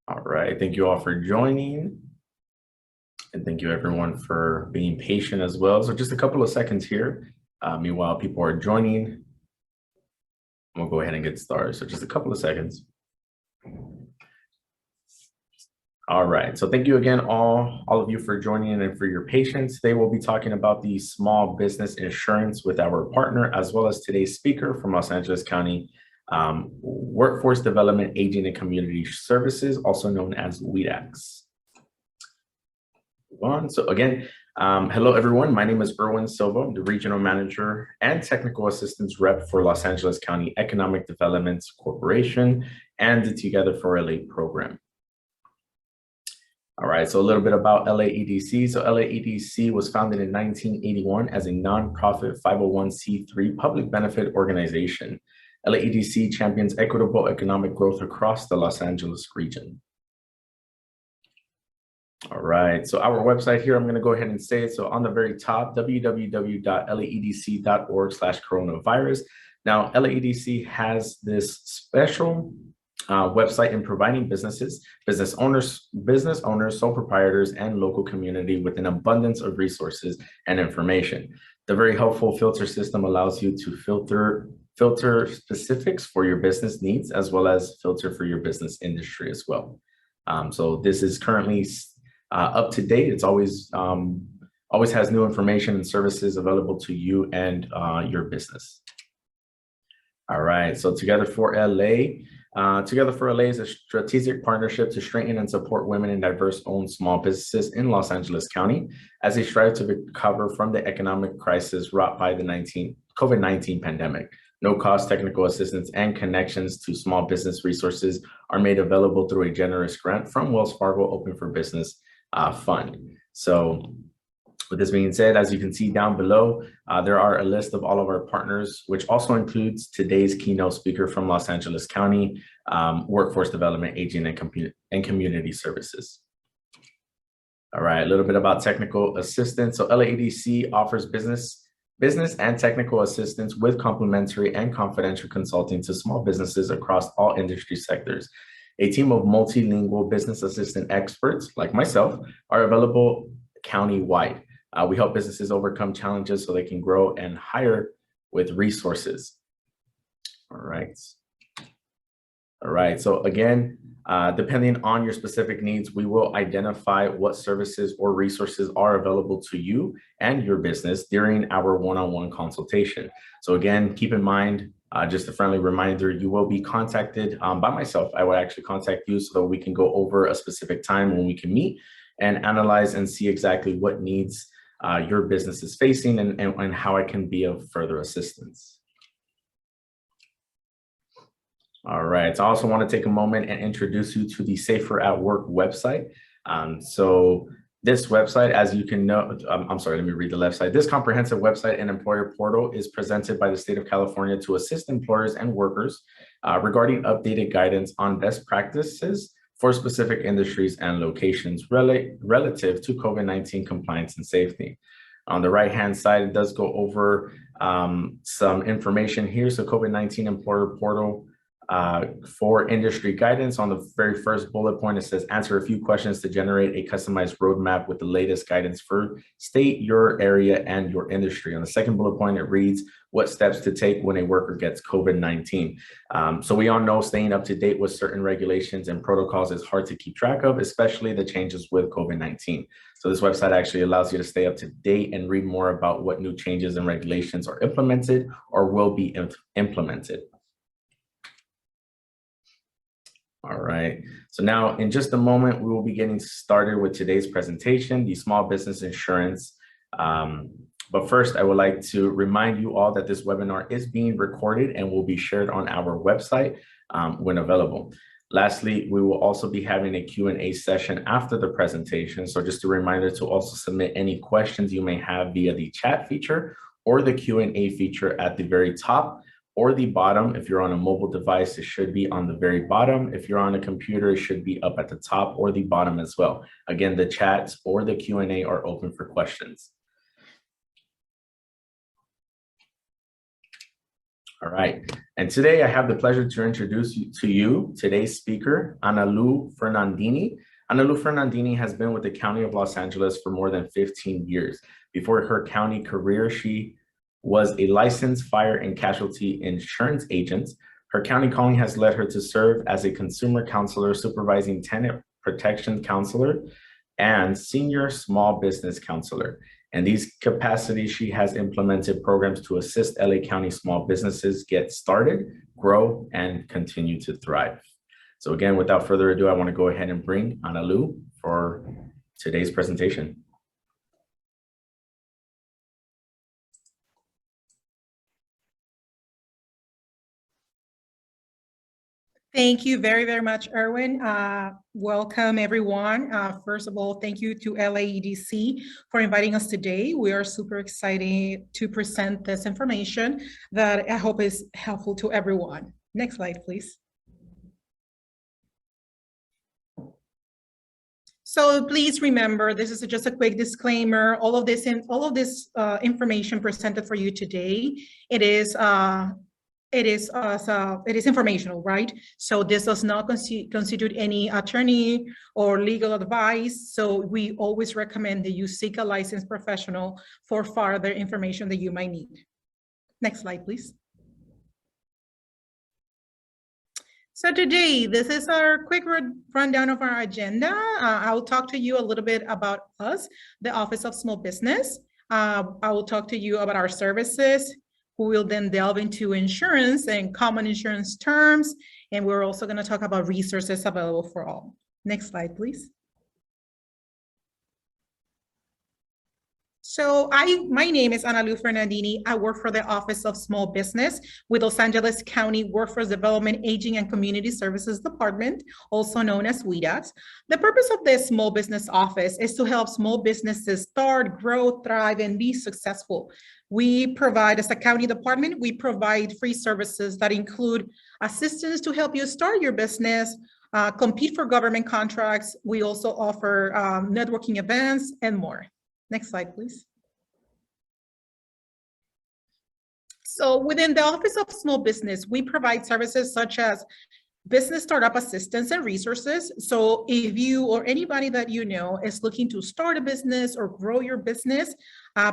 All right, thank you all for joining. And thank you everyone for being patient as well. So just a couple of seconds here. Meanwhile, people are joining. We'll go ahead and get started. So just a couple of seconds. All right, so thank you again, all of you for joining and for your patience. Today we'll be talking about the small business insurance with our partner, as well as today's speaker from Los Angeles County Workforce Development, Aging and Community Services, also known as WDACS. So again, hello everyone. My name is Erwin Silva. I'm the Regional Manager and Technical Assistance Rep for Los Angeles County Economic Development Corporation and the Together for LA program. All right, so a little bit about LAEDC. So LAEDC was founded in 1981 as a nonprofit 501c3 public benefit organization. LAEDC champions equitable economic growth across the Los Angeles region. All right, so our website here, I'm going to go ahead and say it. So on the very top, www.laedc.org/coronavirus. Now, LAEDC has this special website in providing business owners, sole proprietors, and local community with an abundance of resources and information. The very helpful filter system allows you to filter specifics for your business needs, as well as filter for your business industry as well. So this is currently up to date. It's always has new information and services available to you and your business. All right, so Together for LA. Together for LA is a strategic partnership to strengthen and support women and diverse-owned small businesses in Los Angeles County as they strive to recover from the economic crisis wrought by the COVID-19 pandemic. No-cost technical assistance and connections to small business resources are made available through a generous grant from Wells Fargo Open for Business Fund. So with this being said, as you can see down below, there are a list of all of our partners, which also includes today's keynote speaker from Los Angeles County Workforce Development, Aging and Community Services. All right, a little bit about technical assistance. So LAEDC offers business and technical assistance with complimentary and confidential consulting to small businesses across all industry sectors. A team of multilingual business assistant experts like myself are available county-wide. We help businesses overcome challenges so they can grow and hire with resources. All right. So again, depending on your specific needs, we will identify what services or resources are available to you and your business during our one-on-one consultation. So again, keep in mind, just a friendly reminder, you will be contacted by myself. I will actually contact you so that we can go over a specific time when we can meet and analyze and see exactly what needs your business is facing and how I can be of further assistance. All right, so I also want to take a moment and introduce you to the Safer at Work website. So this website, as you can know, I'm sorry, let me read the left side. This comprehensive website and employer portal is presented by the state of California to assist employers and workers regarding updated guidance on best practices for specific industries and locations relative to COVID-19 compliance and safety. On the right-hand side, it does go over some information here. So COVID-19 employer portal for industry guidance. On the very first bullet point, it says answer a few questions to generate a customized roadmap with the latest guidance for state, your area, and your industry. On the second bullet point, it reads what steps to take when a worker gets COVID-19. So we all know staying up to date with certain regulations and protocols is hard to keep track of, especially the changes with COVID-19. So this website actually allows you to stay up to date and read more about what new changes and regulations are implemented or will be implemented. All right, so now in just a moment, we will be getting started with today's presentation, the small business insurance. But first, I would like to remind you all that this webinar is being recorded and will be shared on our website when available. Lastly, we will also be having a Q&A session after the presentation. So just a reminder to also submit any questions you may have via the chat feature or the Q&A feature at the very top or the bottom. If you're on a mobile device, it should be on the very bottom. If you're on a computer, it should be up at the top or the bottom as well. Again, the chats or the Q&A are open for questions. All right. And today I have the pleasure to introduce to you today's speaker, Analu Fernandini. Analu Fernandini has been with the County of Los Angeles for more than 15 years. Before her county career, she was a licensed fire and casualty insurance agent. Her county calling has led her to serve as a consumer counselor, supervising tenant protection counselor, and senior small business counselor. In these capacities, she has implemented programs to assist LA County small businesses get started, grow, and continue to thrive. So again, without further ado, I want to go ahead and bring Analu for today's presentation. Thank you very, very much, Erwin. Welcome, everyone. First of all, thank you to LAEDC for inviting us today. We are super excited to present this information that I hope is helpful to everyone. Next slide, please. So please remember, this is just a quick disclaimer. All of this information presented for you today, it is informational, right? So this does not constitute any attorney or legal advice. So we always recommend that you seek a licensed professional for further information that you might need. Next slide, please. So today, this is our quick rundown of our agenda. I'll talk to you a little bit about us, the Office of Small Business. I will talk to you about our services. We will then delve into insurance and common insurance terms. And we're also going to talk about resources available for all. Next slide, please. So my name is Analu Fernandini. I work for the Office of Small Business with Los Angeles County Workforce Development, Aging and Community Services Department, also known as WDACS. The purpose of this small business office is to help small businesses start, grow, thrive, and be successful. We provide, as a county department, we provide free services that include assistance to help you start your business, compete for government contracts. We also offer networking events and more. Next slide, please. So within the Office of Small Business, we provide services such as business startup assistance and resources. So if you or anybody that you know is looking to start a business or grow your business,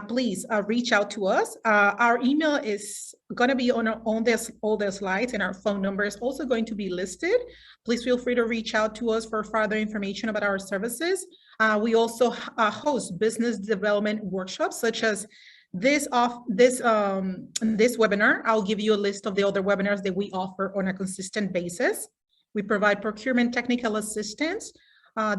please reach out to us. Our email is going to be on all the slides, and our phone number is also going to be listed. Please feel free to reach out to us for further information about our services. We also host business development workshops such as this webinar. I'll give you a list of the other webinars that we offer on a consistent basis. We provide procurement technical assistance.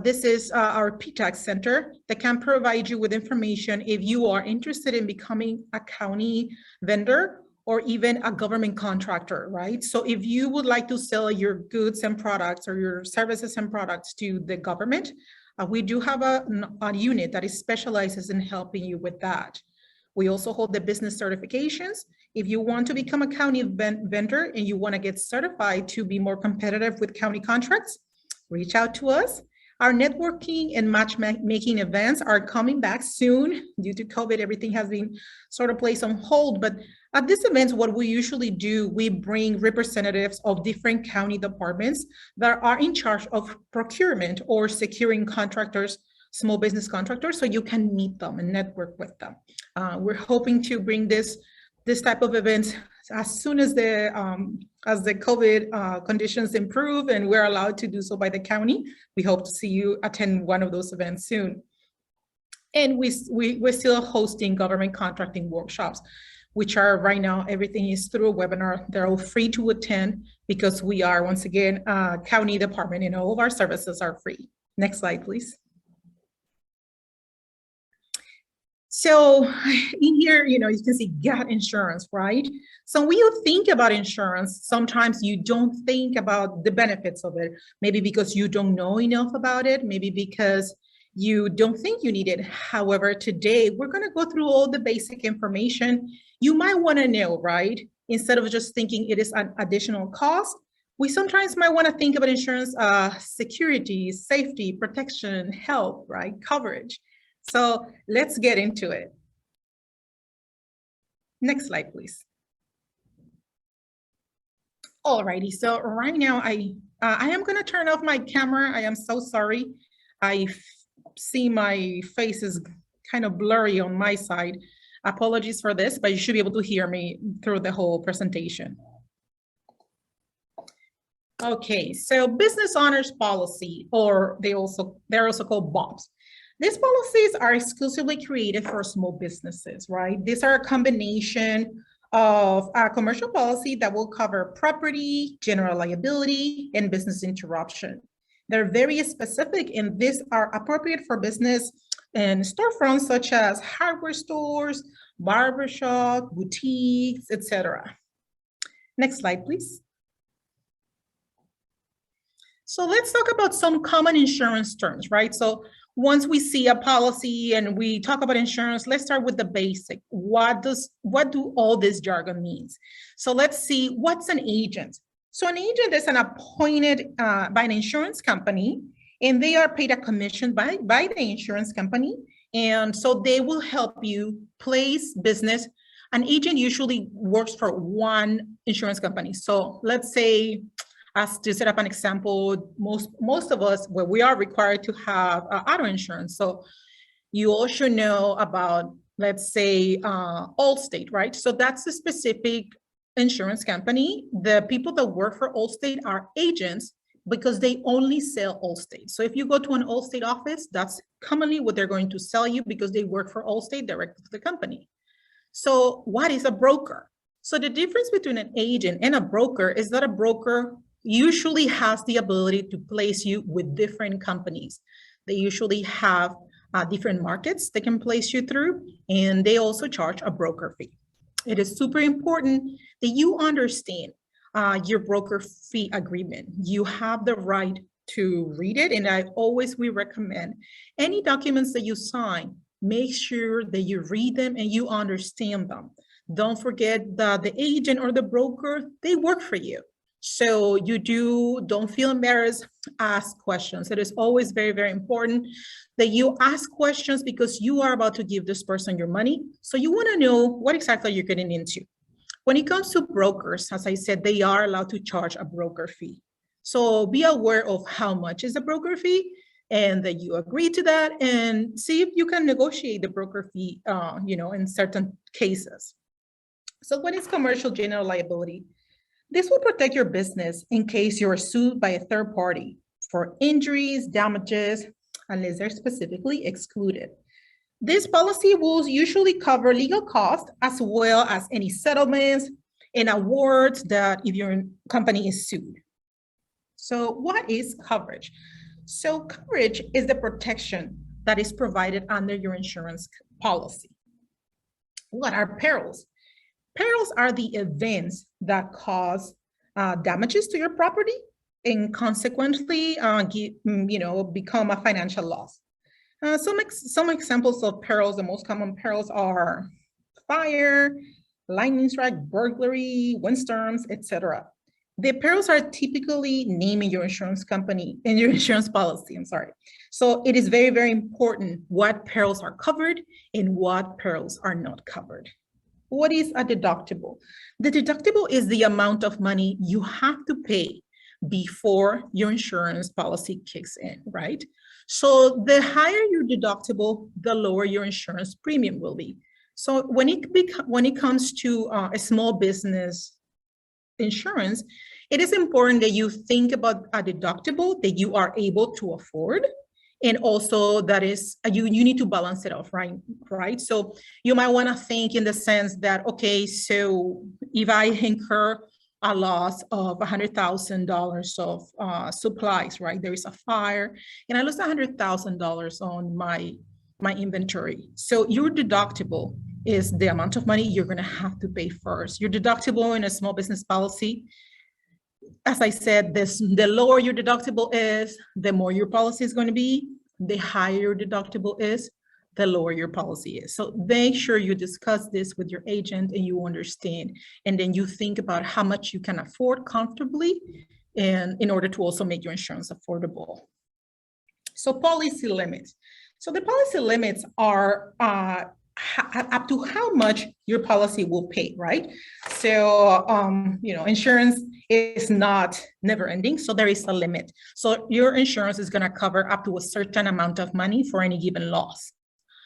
This is our PTAC center that can provide you with information if you are interested in becoming a county vendor or even a government contractor, right? So if you would like to sell your goods and products or your services and products to the government, we do have a unit that specializes in helping you with that. We also hold the business certifications. If you want to become a county vendor and you want to get certified to be more competitive with county contracts, reach out to us. Our networking and matchmaking events are coming back soon. Due to COVID, everything has been sort of placed on hold. But at these events, what we usually do, we bring representatives of different county departments that are in charge of procurement or securing contractors, small business contractors, so you can meet them and network with them. We're hoping to bring this type of events as soon as the COVID conditions improve and we're allowed to do so by the county. We hope to see you attend one of those events soon. And we're still hosting government contracting workshops, which are right now, everything is through a webinar. They're all free to attend because we are, once again, a county department and all of our services are free. Next slide, please. So in here, you can see GAT insurance, right? So when you think about insurance, sometimes you don't think about the benefits of it, maybe because you don't know enough about it, maybe because you don't think you need it. However, today we're going to go through all the basic information you might want to know, right? Instead of just thinking it is an additional cost, we sometimes might want to think about insurance, security, safety, protection, health, right? Coverage. So let's get into it. Next slide, please. Alrighty, so right now I am gonna turn off my camera. I am so sorry. See my face is kind of blurry on my side. Apologies for this, but you should be able to hear me through the whole presentation. Okay, so business owners policy, or they're also called BOPs. These policies are exclusively created for small businesses, right? These are a combination of a commercial policy that will cover property, general liability, and business interruption. They're very specific, and these are appropriate for business and storefronts such as hardware stores, barbershop, boutiques, etc. Next slide, please. So let's talk about some common insurance terms, right? So once we see a policy and we talk about insurance, let's start with the basic. What do all this jargon means? So let's see, what's an agent? So an agent is an appointed by an insurance company, and they are paid a commission by the insurance company. And so they will help you place business. An agent usually works for one insurance company. So let's say, as to set up an example, most of us, well, we are required to have auto insurance. So you all should know about, let's say, Allstate, right? So that's a specific insurance company. The people that work for Allstate are agents because they only sell Allstate. So if you go to an Allstate office, that's commonly what they're going to sell you because they work for Allstate directly to the company. So what is a broker? So the difference between an agent and a broker is that a broker usually has the ability to place you with different companies. They usually have different markets they can place you through, and they also charge a broker fee. It is super important that you understand your broker fee agreement. You have the right to read it, and we recommend any documents that you sign, make sure that you read them and you understand them. Don't forget that the agent or the broker, they work for you. So don't feel embarrassed, ask questions. It is always very, very important that you ask questions because you are about to give this person your money. So you want to know what exactly you're getting into. When it comes to brokers, as I said, they are allowed to charge a broker fee. So be aware of how much is a broker fee and that you agree to that, and see if you can negotiate the broker fee, in certain cases. So what is commercial general liability? This will protect your business in case you're sued by a third party for injuries, damages, unless they're specifically excluded. This policy will usually cover legal costs as well as any settlements and awards that if your company is sued. So what is coverage? So coverage is the protection that is provided under your insurance policy. What are perils? Perils are the events that cause damages to your property and consequently become a financial loss. Some examples of perils, the most common perils are fire, lightning strike, burglary, windstorms, etc. The perils are typically named in your insurance company, in your insurance policy, I'm sorry. So it is very, very important what perils are covered and what perils are not covered. What is a deductible? The deductible is the amount of money you have to pay before your insurance policy kicks in, right? So the higher your deductible, the lower your insurance premium will be. So when it comes to a small business insurance, it is important that you think about a deductible that you are able to afford. And also that is, you need to balance it off, right? So you might want to think in the sense that, okay, so if I incur a loss of $100,000 of supplies, right? There is a fire and I lost $100,000 on my inventory. So your deductible is the amount of money you're going to have to pay first. Your deductible in a small business policy, as I said, the lower your deductible is, the more your policy is going to be. The higher your deductible is, the lower your policy is. So make sure you discuss this with your agent and you understand. And then you think about how much you can afford comfortably and in order to also make your insurance affordable. So policy limits. So the policy limits are up to how much your policy will pay, right? So, insurance is not never ending, so there is a limit. So your insurance is going to cover up to a certain amount of money for any given loss.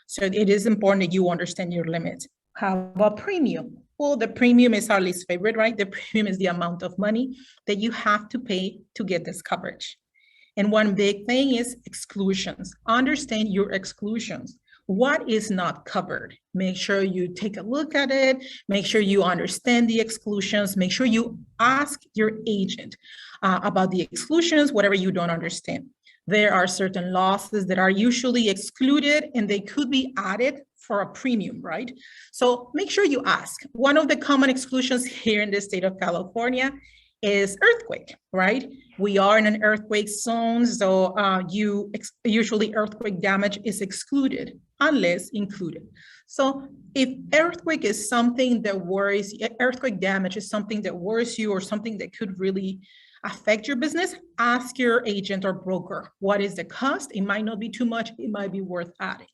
So it is important that you understand your limit. How about premium? Well, the premium is our least favorite, right? The premium is the amount of money that you have to pay to get this coverage. And one big thing is exclusions. Understand your exclusions. What is not covered? Make sure you take a look at it. Make sure you understand the exclusions. Make sure you ask your agent about the exclusions, whatever you don't understand. There are certain losses that are usually excluded and they could be added for a premium, right? So make sure you ask. One of the common exclusions here in the state of California is earthquake, right? We are in an earthquake zone, so usually earthquake damage is excluded unless included. So if earthquake is something that worries, earthquake damage is something that worries you or something that could really affect your business, ask your agent or broker, what is the cost? It might not be too much, it might be worth adding.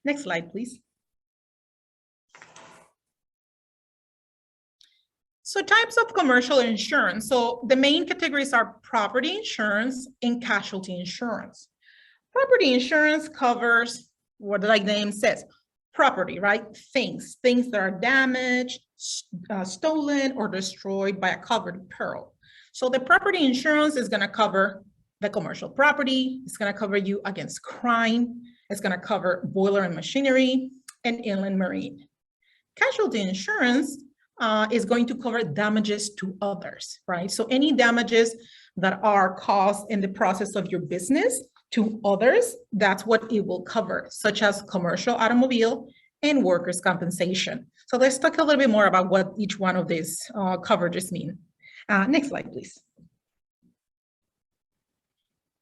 Next slide, please. So types of commercial insurance. So the main categories are property insurance and casualty insurance. Property insurance covers what like the name says, property, right? Things that are damaged, stolen, or destroyed by a covered peril. So the property insurance is going to cover the commercial property. It's going to cover you against crime. It's going to cover boiler and machinery and inland marine. Casualty insurance is going to cover damages to others, right? So any damages that are caused in the process of your business to others, that's what it will cover, such as commercial automobile and workers' compensation. So let's talk a little bit more about what each one of these coverages mean. Next slide, please.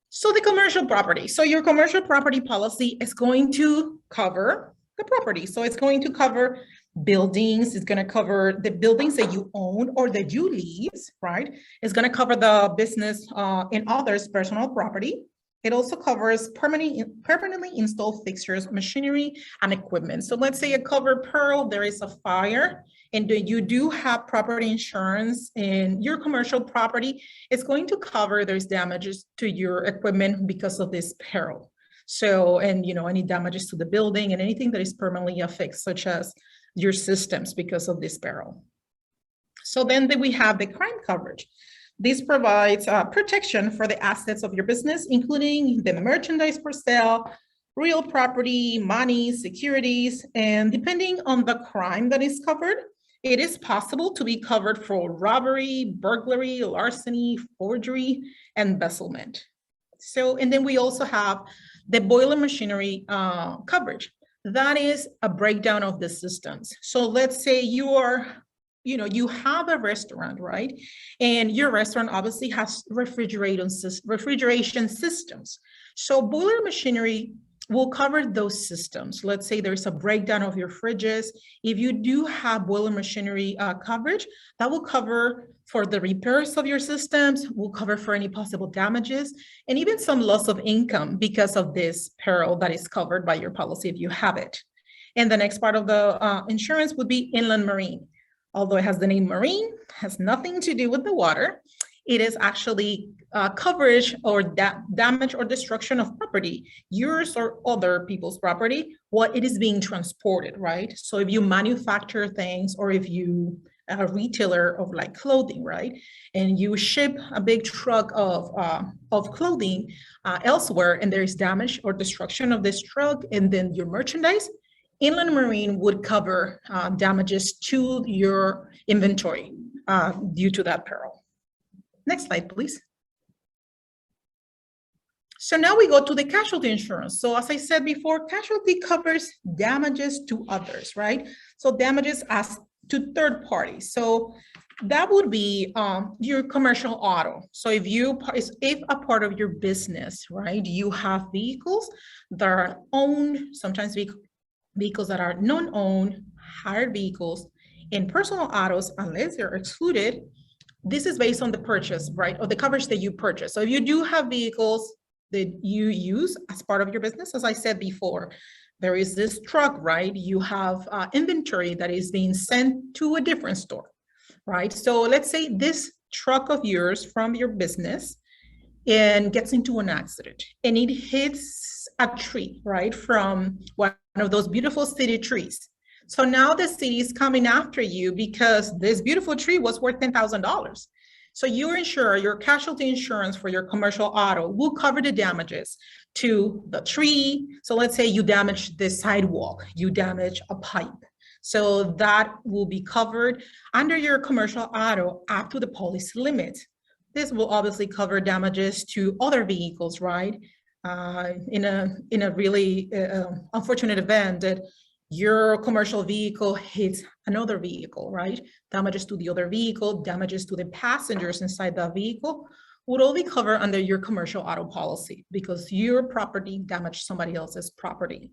So the commercial property. So your commercial property policy is going to cover the property. So it's going to cover buildings. It's going to cover the buildings that you own or that you lease, right? It's going to cover the business and others' personal property. It also covers permanently installed fixtures, machinery, and equipment. So let's say a covered peril, there is a fire, and you do have property insurance in your commercial property. It's going to cover those damages to your equipment because of this peril. So, and any damages to the building and anything that is permanently affixed, such as your systems because of this peril. So then we have the crime coverage. This provides protection for the assets of your business, including the merchandise for sale, real property, money, securities, and depending on the crime that is covered, it is possible to be covered for robbery, burglary, larceny, forgery, and embezzlement. So, and then we also have the boiler machinery coverage. That is a breakdown of the systems. So let's say you have a restaurant, right? And your restaurant obviously has refrigeration systems. So boiler machinery will cover those systems. Let's say there's a breakdown of your fridges. If you do have boiler machinery coverage, that will cover for the repairs of your systems, will cover for any possible damages, and even some loss of income because of this peril that is covered by your policy if you have it. And the next part of the insurance would be inland marine. Although it has the name marine, has nothing to do with the water. It is actually coverage or damage or destruction of property, yours or other people's property, what it is being transported, right? So if you manufacture things or if you are a retailer of like clothing, right? And you ship a big truck of clothing elsewhere and there is damage or destruction of this truck and then your merchandise, inland marine would cover damages to your inventory due to that peril. Next slide, please. So now we go to the casualty insurance. So as I said before, casualty covers damages to others, right? So damages as to third parties. So that would be your commercial auto. So if a part of your business, right, you have vehicles that are owned, sometimes vehicles that are non-owned, hired vehicles, and personal autos, unless they're excluded, this is based on the purchase, right, or the coverage that you purchase. So if you do have vehicles that you use as part of your business, as I said before, there is this truck, right? You have inventory that is being sent to a different store, right? So let's say this truck of yours from your business and gets into an accident and it hits a tree, right? From one of those beautiful city trees. So now the city is coming after you because this beautiful tree was worth $10,000. So your insurer, your casualty insurance for your commercial auto will cover the damages to the tree. So let's say you damage the sidewalk, you damage a pipe. So that will be covered under your commercial auto up to the policy limit. This will obviously cover damages to other vehicles, right? In a really unfortunate event that your commercial vehicle hits another vehicle, right? Damages to the other vehicle, damages to the passengers inside that vehicle would all be covered under your commercial auto policy because your property damaged somebody else's property.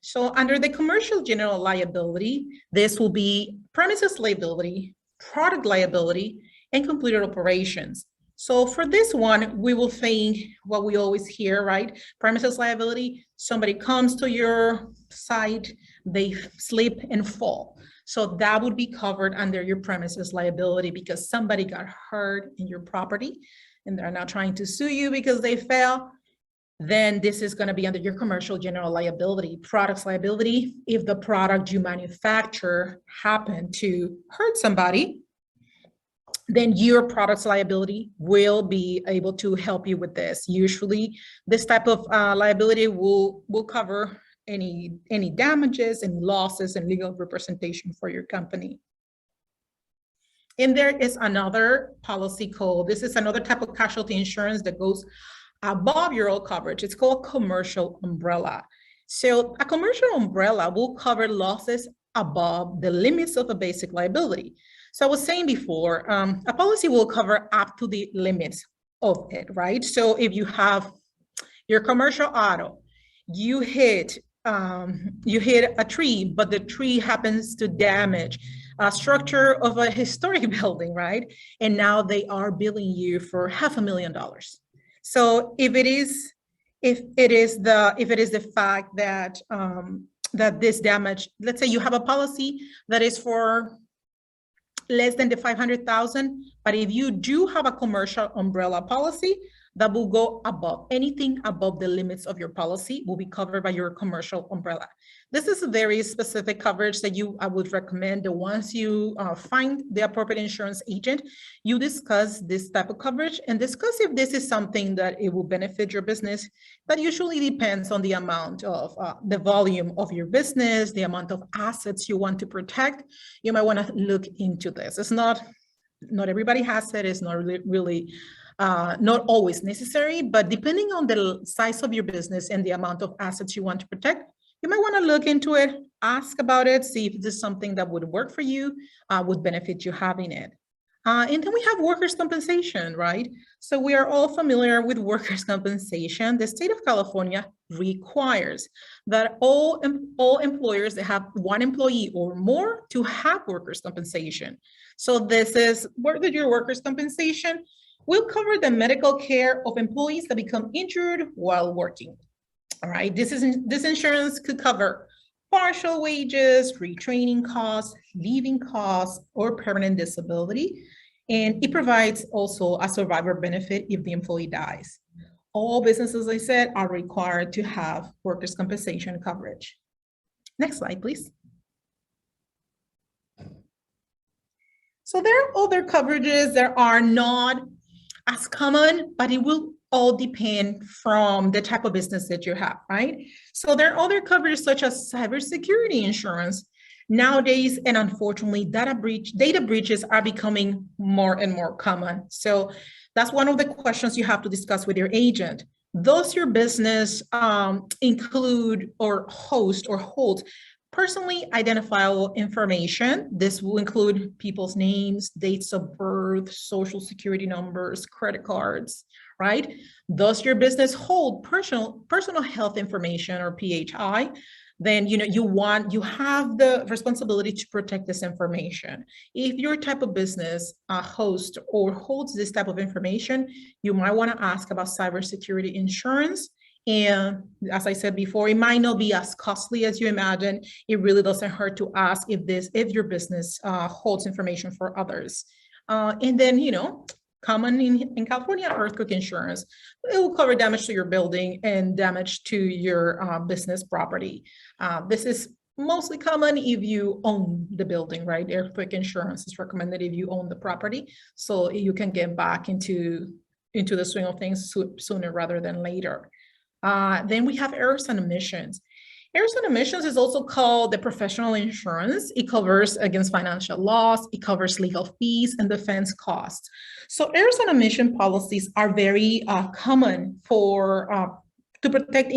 So under the commercial general liability, this will be premises liability, product liability, and completed operations. So for this one, we will think what we always hear, right? Premises liability, somebody comes to your site, they slip and fall. So that would be covered under your premises liability because somebody got hurt in your property and they're now trying to sue you because they fell. Then this is going to be under your commercial general liability. Products liability, if the product you manufacture happened to hurt somebody, then your product's liability will be able to help you with this. Usually this type of liability will cover any damages, any losses, and legal representation for your company. And there is another policy code. This is another type of casualty insurance that goes above your old coverage. It's called commercial umbrella. So a commercial umbrella will cover losses above the limits of a basic liability. So I was saying before, a policy will cover up to the limits of it, right? So if you have your commercial auto, you hit a tree, but the tree happens to damage a structure of a historic building, right? And now they are billing you for $500,000. So if it is the fact that that this damage, let's say you have a policy that is for less than the 500,000, but if you do have a commercial umbrella policy, that will go above. Anything above the limits of your policy will be covered by your commercial umbrella. This is a very specific coverage that I would recommend that once you find the appropriate insurance agent, you discuss this type of coverage and discuss if this is something that it will benefit your business. That usually depends on the amount of the volume of your business, the amount of assets you want to protect. You might want to look into this. It's not everybody has it. It's not really not always necessary, but depending on the size of your business and the amount of assets you want to protect, you might want to look into it, ask about it, see if this is something that would work for you, would benefit you having it. And then we have workers' compensation, right? So we are all familiar with workers' compensation. The state of California requires that all employers that have one employee or more to have workers' compensation. So this is where your workers' compensation will cover the medical care of employees that become injured while working. All right, this insurance could cover partial wages, retraining costs, leaving costs, or permanent disability. And it provides also a survivor benefit if the employee dies. All businesses, I said, are required to have workers' compensation coverage. Next slide, please. So there are other coverages that are not as common, but it will all depend from the type of business that you have, right? So there are other coverages such as cybersecurity insurance. Nowadays, and unfortunately, data breaches are becoming more and more common. So that's one of the questions you have to discuss with your agent. Does your business include or host or hold personally identifiable information? This will include people's names, dates of birth, social security numbers, credit cards, right? Does your business hold personal health information or PHI? Then you have the responsibility to protect this information. If your type of business hosts or holds this type of information, you might want to ask about cybersecurity insurance And as I said before, it might not be as costly as you imagine. It really doesn't hurt to ask if your business holds information for others. And then, common in California, earthquake insurance. It will cover damage to your building and damage to your business property. This is mostly common if you own the building, right? Earthquake insurance is recommended if you own the property, so you can get back into the swing of things sooner rather than later. Then we have errors and omissions. Errors and omissions is also called the professional insurance. It covers against financial loss, it covers legal fees and defense costs. So errors and omission policies are very common for to protect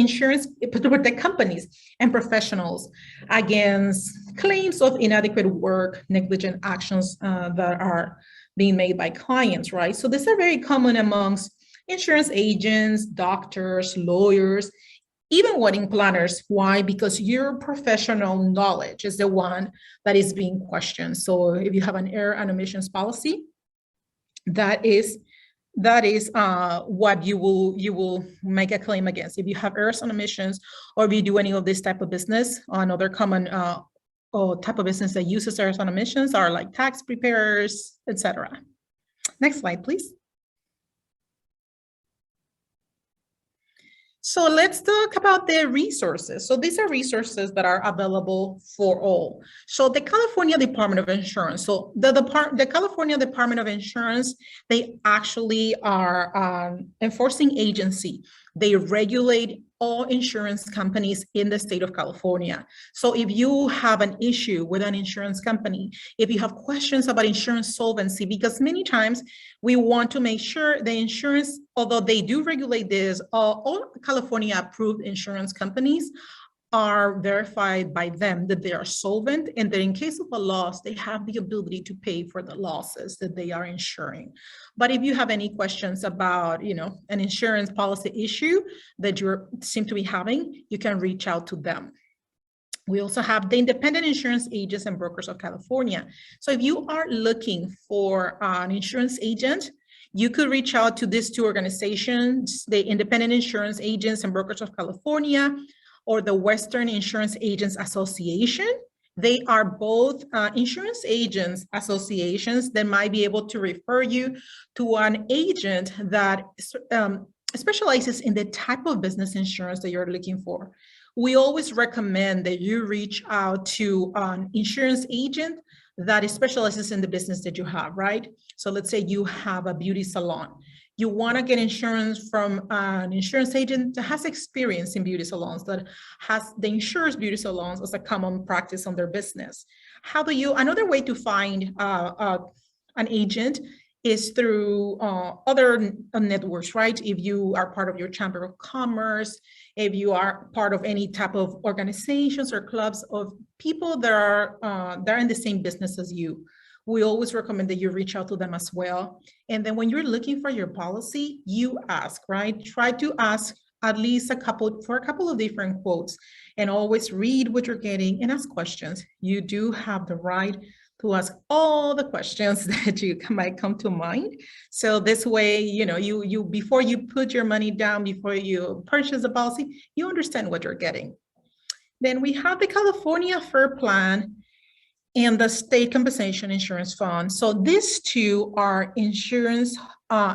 companies and professionals against claims of inadequate work, negligent actions that are being made by clients, right? So these are very common amongst insurance agents, doctors, lawyers, even wedding planners. Why? Because your professional knowledge is the one that is being questioned. So if you have an error and omissions policy, that is what you will make a claim against. If you have errors and omissions, or if you do any of this type of business, another common type of business that uses errors and omissions are like tax preparers, etc. Next slide, please. So let's talk about the resources. So these are resources that are available for all. So the California Department of Insurance, so the California Department of Insurance, they actually are enforcing agency. They regulate all insurance companies in the state of California. So if you have an issue with an insurance company, if you have questions about insurance solvency, because many times we want to make sure the insurance, although they do regulate this, all California approved insurance companies are verified by them that they are solvent, and that in case of a loss, they have the ability to pay for the losses that they are insuring. But if you have any questions about, an insurance policy issue that you seem to be having, you can reach out to them. We also have the Independent Insurance Agents and Brokers of California. So if you are looking for an insurance agent, you could reach out to these two organizations, the Independent Insurance Agents and Brokers of California, or the Western Insurance Agents Association. They are both insurance agents associations that might be able to refer you to an agent that specializes in the type of business insurance that you're looking for. We always recommend that you reach out to an insurance agent that specializes in the business that you have, right? So let's say you have a beauty salon. You want to get insurance from an insurance agent that has experience in beauty salons, that insures beauty salons as a common practice on their business. Another way to find an agent is through other networks, right? If you are part of your Chamber of Commerce, if you are part of any type of organizations or clubs of people that are in the same business as you, we always recommend that you reach out to them as well. And then when you're looking for your policy, you ask, right? Try to ask at least a couple of different quotes, and always read what you're getting and ask questions. You do have the right to ask all the questions that you might come to mind. So this way, you before you put your money down, before you purchase the policy, you understand what you're getting. Then we have the California Fair Plan and the State Compensation Insurance Fund. So these two are insurance,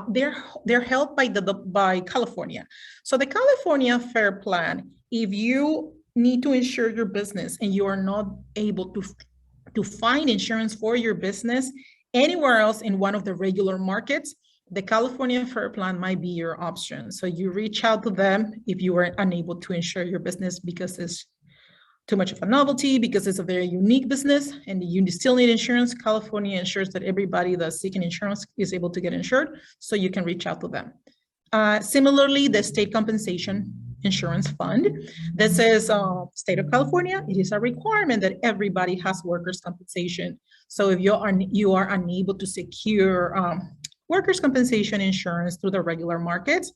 they're held by California. So the California Fair Plan, if you need to insure your business and you are not able to find insurance for your business anywhere else in one of the regular markets, the California Fair Plan might be your option. So you reach out to them if you are unable to insure your business because it's too much of a novelty, because it's a very unique business and you still need insurance. California ensures that everybody that's seeking insurance is able to get insured, so you can reach out to them. Similarly, the State Compensation Insurance Fund. This is state of California. It is a requirement that everybody has workers' compensation. So if you are unable to secure workers' compensation insurance through the regular markets,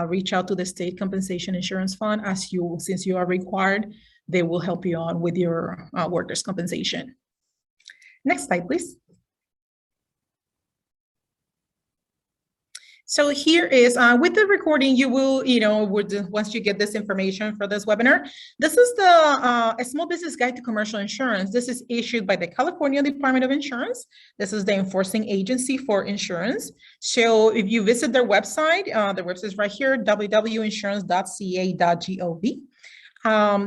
reach out to the State Compensation Insurance Fund. Since you are required, they will help you on with your workers' compensation. Next slide, please. So here is, with the recording, you will, once you get this information for this webinar, this is the a Small Business Guide to Commercial Insurance. This is issued by the California Department of Insurance. This is the enforcing agency for insurance. So if you visit their website is right here, www.insurance.ca.gov.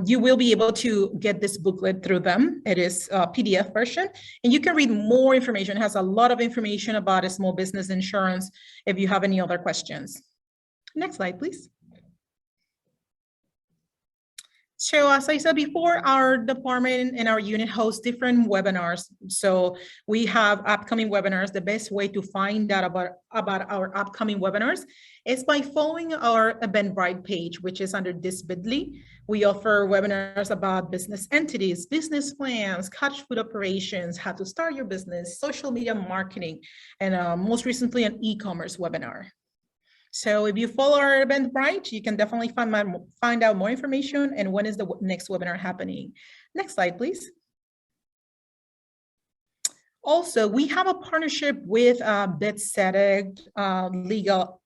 You will be able to get this booklet through them. It is a PDF version, and you can read more information. It has a lot of information about a small business insurance if you have any other questions. Next slide, please. So as I said before, our department and our unit hosts different webinars. So we have upcoming webinars. The best way to find out about our upcoming webinars is by following our Eventbrite page, which is under this bit.ly. We offer webinars about business entities, business plans, cash food operations, how to start your business, social media marketing, and most recently an e-commerce webinar. So if you follow our Eventbrite, you can definitely find out more information and when is the next webinar happening. Next slide, please. Also, we have a partnership with Bethesda Legal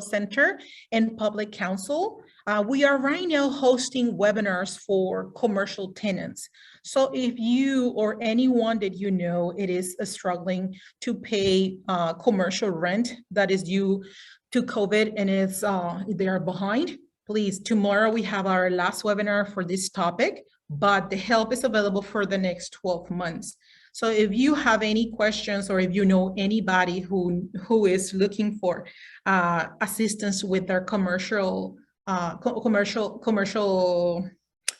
Center and Public Counsel. We are right now hosting webinars for commercial tenants. So if you or anyone that you know it is struggling to pay commercial rent that is due to COVID and they are behind, please, tomorrow we have our last webinar for this topic, but the help is available for the next 12 months. So if you have any questions or if you know anybody who is looking for assistance with their commercial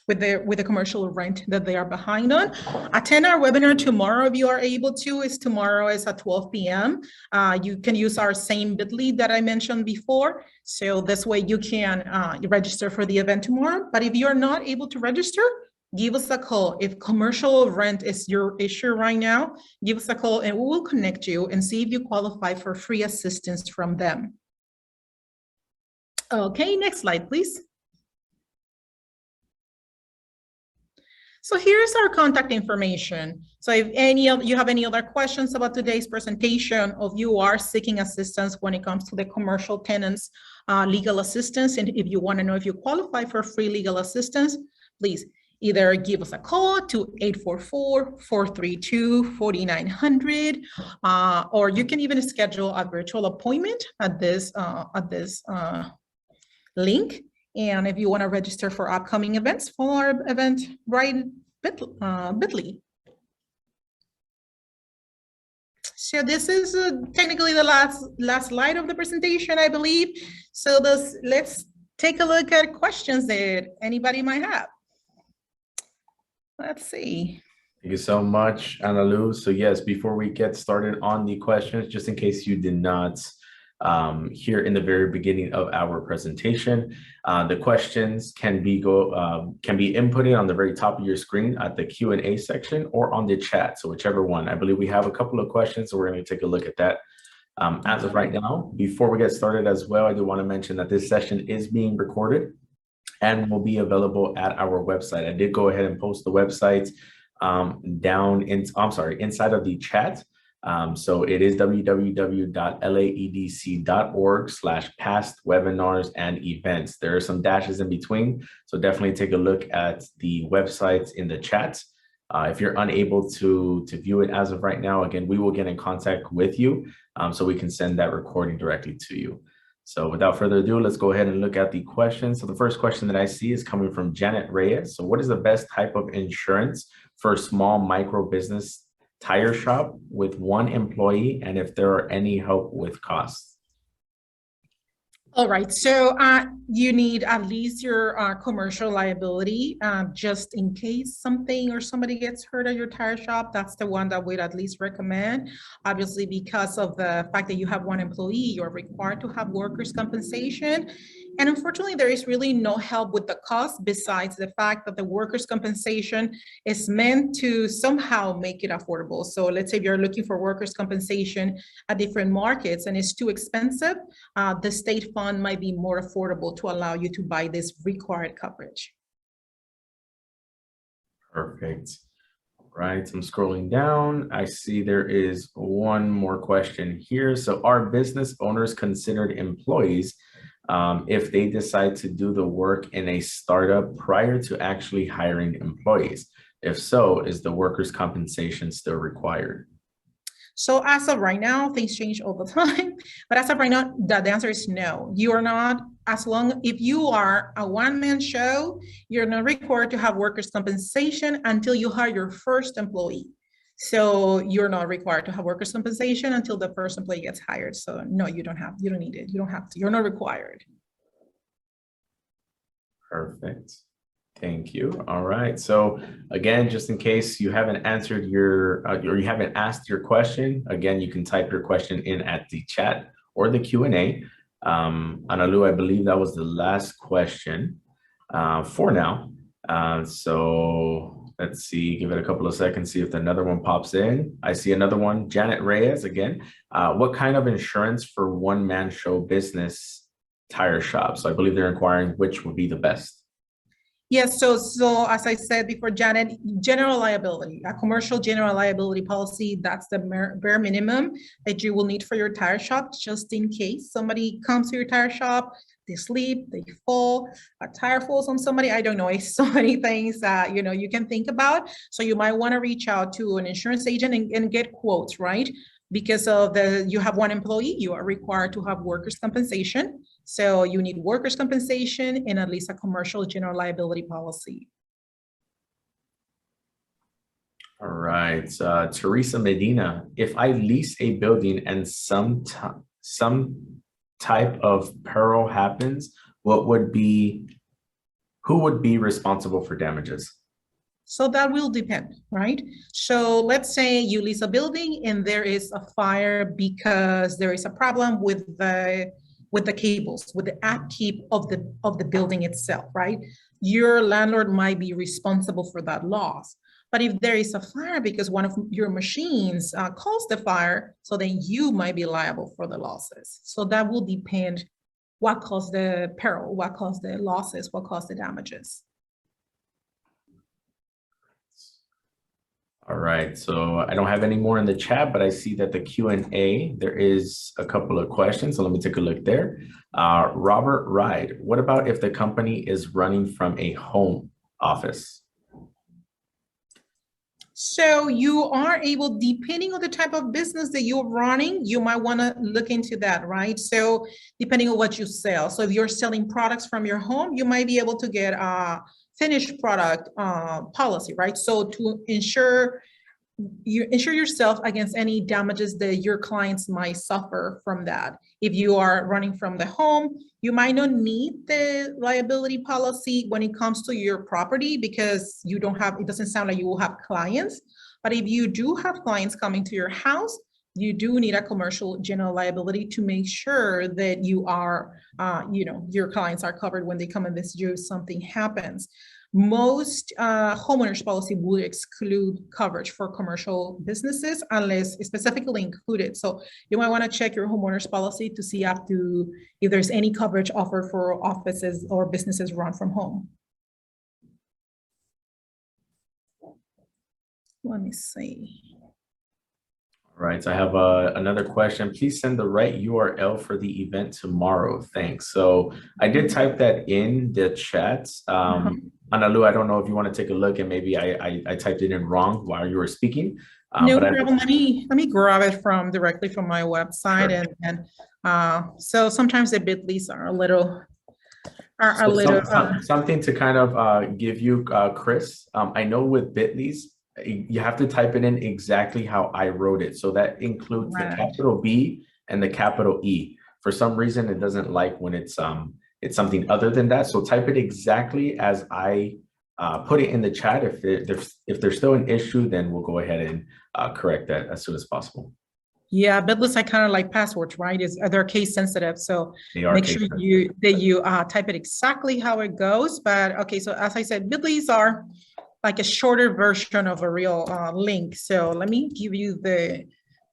with the commercial rent that they are behind on, attend our webinar tomorrow if you are able to. Tomorrow is at 12 p.m. You can use our same bit.ly that I mentioned before. So this way you can register for the event tomorrow. But if you're not able to register, give us a call. If commercial rent is your issue right now, give us a call and we will connect you and see if you qualify for free assistance from them. Okay, next slide, please. So here's our contact information. So if you have any other questions about today's presentation, or you are seeking assistance when it comes to the commercial tenants legal assistance, and if you want to know if you qualify for free legal assistance, please either give us a call to 844-432-4900, or you can even schedule a virtual appointment at this link. And if you want to register for upcoming events, follow our Eventbrite bit.ly. So this is technically the last slide of the presentation, I believe. So let's take a look at questions that anybody might have. Let's see. Thank you so much, Analu. So yes, before we get started on the questions, just in case you did not hear in the very beginning of our presentation, the questions can be inputted on the very top of your screen at the Q&A section or on the chat. So whichever one. I believe we have a couple of questions, so we're going to take a look at that. As of right now, before we get started as well, I do want to mention that this session is being recorded and will be available at our website. I did go ahead and post the website inside of the chat. So it is www.laedc.org/past webinars and events. There are some dashes in between, so definitely take a look at the websites in the chat. If you're unable to view it as of right now, again, we will get in contact with you so we can send that recording directly to you. So without further ado, let's go ahead and look at the questions. So the first question that I see is coming from Janet Reyes. So what is the best type of insurance for a small micro business tire shop with one employee, and if there are any help with costs? All right, so you need at least your commercial liability just in case something or somebody gets hurt at your tire shop. That's the one that we'd at least recommend. Obviously, because of the fact that you have one employee, you're required to have workers' compensation. And unfortunately, there is really no help with the cost besides the fact that the workers' compensation is meant to somehow make it affordable. So let's say if you're looking for workers' compensation at different markets and it's too expensive, the state fund might be more affordable to allow you to buy this required coverage. Perfect. Right, so I'm scrolling down. I see there is one more question here. So are business owners considered employees if they decide to do the work in a startup prior to actually hiring employees? If so, is the workers' compensation still required? So as of right now, things change all the time. But as of right now, the answer is no. You are not, as long, if you are a one-man show, you're not required to have workers' compensation until you hire your first employee. So you're not required to have workers' compensation until the first employee gets hired. So no, you don't need it. You don't have to, you're not required. Perfect. Thank you. All right. So again, just in case you haven't answered your or you haven't asked your question, again, you can type your question in at the chat or the Q&A. Analu, I believe that was the last question for now. So let's see, give it a couple of seconds, see if another one pops in. I see another one, Janet Reyes again. What kind of insurance for one-man show business tire shop? So I believe they're inquiring which would be the best. Yes, so as I said before, Janet, general liability, a commercial general liability policy, that's the bare minimum that you will need for your tire shop, just in case somebody comes to your tire shop, they sleep, they fall, a tire falls on somebody. I don't know, it's so many things that you can think about. So you might want to reach out to an insurance agent and get quotes, right? Because of you have one employee, you are required to have workers' compensation. So you need workers' compensation and at least a commercial general liability policy. All right, Teresa Medina, if I lease a building and some type of peril happens, who would be responsible for damages? So that will depend, right? So let's say you lease a building and there is a fire because there is a problem with the cables, with the upkeep of the building itself, right? Your landlord might be responsible for that loss. But if there is a fire because one of your machines caused the fire, so then you might be liable for the losses. So that will depend what caused the peril, what caused the losses, what caused the damages. All right, so I don't have any more in the chat, but I see that the Q&A, there is a couple of questions. So let me take a look there. Robert Ride, what about if the company is running from a home office? So you are able, depending on the type of business that you're running, you might want to look into that, right? So depending on what you sell. So if you're selling products from your home, you might be able to get a finished product policy, right? So to insure yourself against any damages that your clients might suffer from that. If you are running from the home, you might not need the liability policy when it comes to your property because you don't have, it doesn't sound like you will have clients. But if you do have clients coming to your house, you do need a commercial general liability to make sure that you are, your clients are covered when they come and visit you if something happens. Most homeowners policy would exclude coverage for commercial businesses unless it's specifically included. So you might want to check your homeowners policy to see if there's any coverage offered for offices or businesses run from home. Let me see. All right, so I have another question. Please send the right URL for the event tomorrow. Thanks. So I did type that in the chat. Analu, I don't know if you want to take a look and maybe I typed it in wrong while you were speaking. No problem. Let me grab it directly from my website. Sure. And so sometimes the bit.lys are a little something to kind of give you, Chris. I know with bit.lys, you have to type it in exactly how I wrote it. So that includes the capital B and the capital E. For some reason, it doesn't like when it's something other than that. So type it exactly as I put it in the chat. If there's still an issue, then we'll go ahead and correct that as soon as possible. Yeah, bit.lys I kind of like passwords, right? They're case sensitive, so make sure you type it exactly how it goes. But okay, so as I said, bit.lys are like a shorter version of a real link. So let me give you the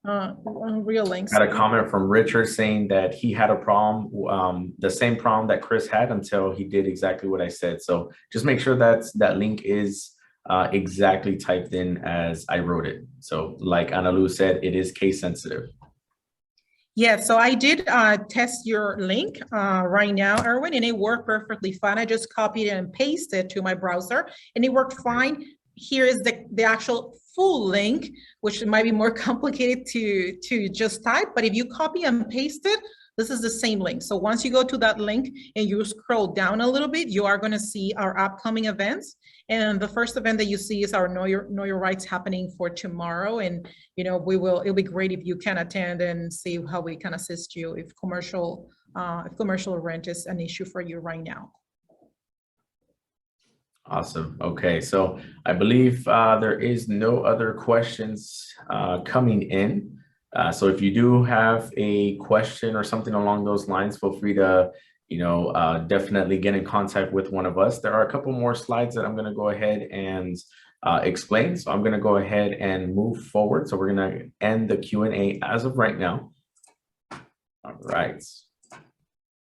real links. Got a comment from Richard saying that he had a problem, the same problem that Chris had until he did exactly what I said. So just make sure that link is exactly typed in as I wrote it. So like Analu said, it is case sensitive. Yeah, so I did test your link right now, Erwin, and it worked perfectly fine. I just copied it and pasted to my browser, and it worked fine. Here is the actual full link, which might be more complicated to just type, but if you copy and paste it, this is the same link. So once you go to that link and you scroll down a little bit, you are going to see our upcoming events. And the first event that you see is our Know Your Rights happening for tomorrow. And, you know, it'll be great if you can attend and see how we can assist you if commercial rent is an issue for you right now. Awesome. Okay, so I believe there is no other questions coming in. So if you do have a question or something along those lines, feel free to, definitely get in contact with one of us. There are a couple more slides that I'm going to go ahead and explain. So I'm going to go ahead and move forward. So we're going to end the Q&A as of right now. All right.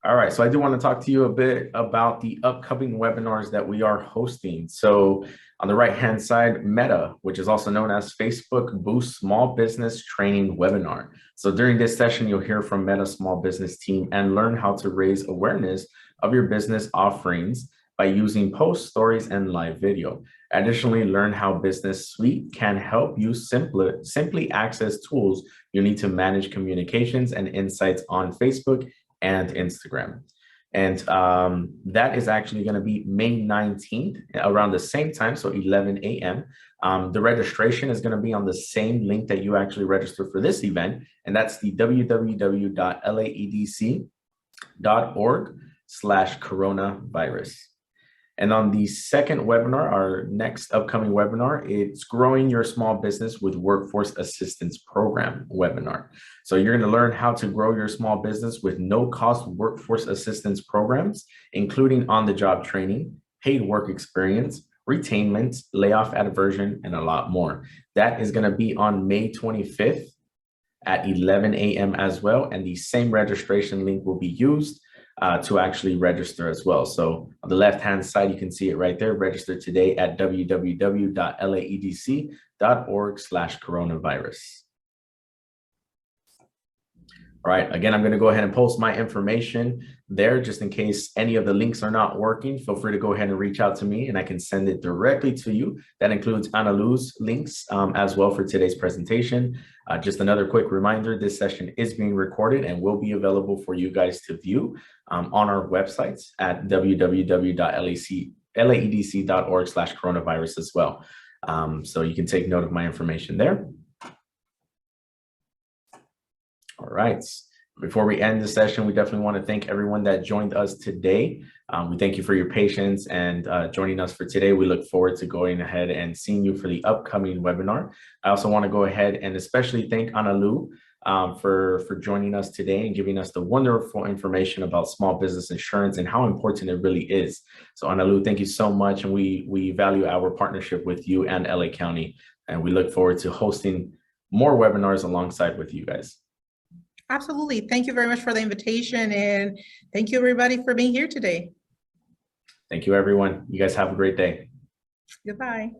All right, so I do want to talk to you a bit about the upcoming webinars that we are hosting. So on the right-hand side, Meta, which is also known as Facebook Boost Small Business Training Webinar. So during this session, you'll hear from Meta Small Business Team and learn how to raise awareness of your business offerings by using posts, stories, and live video. Additionally, learn how Business Suite can help you simply access tools you need to manage communications and insights on Facebook and Instagram. And that is actually going to be May 19th around the same time, so 11 a.m. The registration is going to be on the same link that you actually registered for this event, and that's the www.laedc.org/coronavirus. And on the second webinar, our next upcoming webinar, it's Growing Your Small Business with Workforce Assistance Program webinar. So you're going to learn how to grow your small business with no-cost workforce assistance programs, including on-the-job training, paid work experience, retainment, layoff aversion, and a lot more. That is going to be on May 25th at 11 a.m. as well. And the same registration link will be used to actually register as well. So on the left-hand side, you can see it right there. Register today at www.laedc.org/coronavirus. All right, again, I'm going to go ahead and post my information there just in case any of the links are not working. Feel free to go ahead and reach out to me and I can send it directly to you. That includes Analu's links as well for today's presentation. Just another quick reminder, this session is being recorded and will be available for you guys to view on our websites at www.laedc.org/coronavirus as well. So you can take note of my information there. All right. Before we end the session, we definitely want to thank everyone that joined us today. We thank you for your patience and joining us for today. We look forward to going ahead and seeing you for the upcoming webinar. I also want to go ahead and especially thank Analu for joining us today and giving us the wonderful information about small business insurance and how important it really is. So Analu, thank you so much. And we value our partnership with you and LA County. And we look forward to hosting more webinars alongside with you guys. Absolutely. Thank you very much for the invitation. And thank you, everybody, for being here today. Thank you, everyone. You guys have a great day. Goodbye.